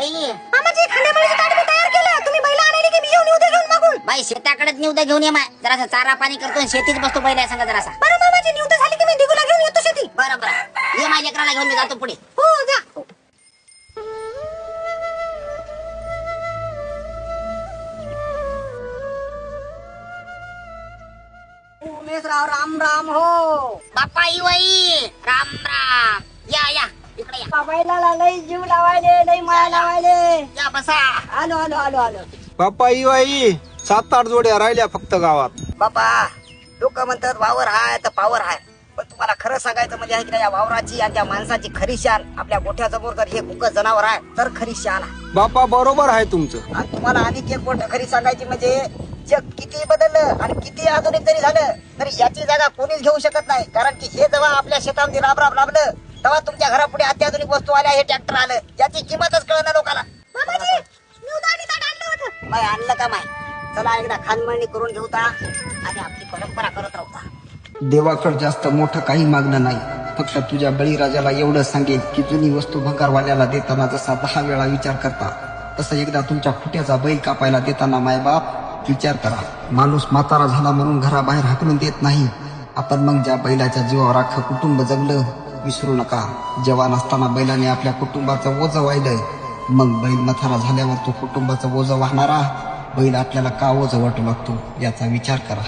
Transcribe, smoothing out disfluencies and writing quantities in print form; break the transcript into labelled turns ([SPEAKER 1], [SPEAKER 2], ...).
[SPEAKER 1] बाई
[SPEAKER 2] मामाजी खाण्यापिण्याचं ताट मी तयार केलं. तुम्ही बैल आणायला की मी येऊन येऊ दे घेऊन मागून.
[SPEAKER 1] बाई शेताकडेच निवदा घेऊन ये माय. जरासा चारा पाणी करतो आणि शेतीच बसतो बैला सांगा जरासा.
[SPEAKER 2] बरं मामाजी निवड झाली की मी दिगूला घेऊन येतो शेती.
[SPEAKER 1] बरं बरं ये माझ्या लेकराला घेऊन मी जातो पुढे.
[SPEAKER 2] हो जा. उमेशराव राम राम हो.
[SPEAKER 1] बाप्पा बाई राम राम. या इकडे या.
[SPEAKER 2] बैलाला लई जीव लावायले लई माया लावायले.
[SPEAKER 1] या बसा.
[SPEAKER 2] आलो आलो आलो आलो.
[SPEAKER 3] बाप्पा आई 7-8 जोड्या राहिल्या फक्त गावात.
[SPEAKER 4] बापा लोक म्हणतात वावर हाय तर पावर हाय, पण तुम्हाला खरं सांगायचं म्हणजे आहे की नाही, या वावराची आणि त्या माणसाची खरी शान आपल्या गोठ्यासमोर जर हे कुक जनावर आहे तर खरी शान आहे.
[SPEAKER 3] बाप्पा बरोबर आहे तुमचं.
[SPEAKER 4] आणि तुम्हाला आणखी एक गोष्ट खरी सांगायची म्हणजे जग किती बदललं आणि किती आधुनिक जरी झालं तरी याची जागा कोणीच घेऊ शकत नाही. कारण की हे जेव्हा आपल्या शेतामध्ये राब लाभलं तेव्हा तुमच्या घरापुढे अत्याधुनिक वस्तू आल्या, हे ट्रॅक्टर आलं, याची किंमतच कळणार लोकांना.
[SPEAKER 2] मामाजी निवड आणि ताट आणलं होतं.
[SPEAKER 4] माय आणलं का माय? चला एकदा खानमळणी करून घेऊ आणि आपली परंपरा करत राहू.
[SPEAKER 5] देवाकडे जास्त मोठं काही मागणं नाही. फक्त तुझ्या बळीराजाला एवढं सांगेल की जुनी वस्तू भंगारवाल्याला देताना जसा 10 वेळा विचार करता, तसं एकदा तुमच्या खुट्याचा बैल कापायला देताना मायबाप विचार करा. माणूस म्हातारा झाला म्हणून घराबाहेर हाकलून देत नाही. आपण मग ज्या बैलाच्या जीवावर अख्खं कुटुंब जगलं विसरू नका. जवान असताना बैलाने आपल्या कुटुंबाचं ओझं वाहिलं, मग बैल म्हातारा झाल्यावर तो कुटुंबाचं ओझं वाहणारा बैल आपल्याला का ओझं वाटू लागतो याचा विचार करा.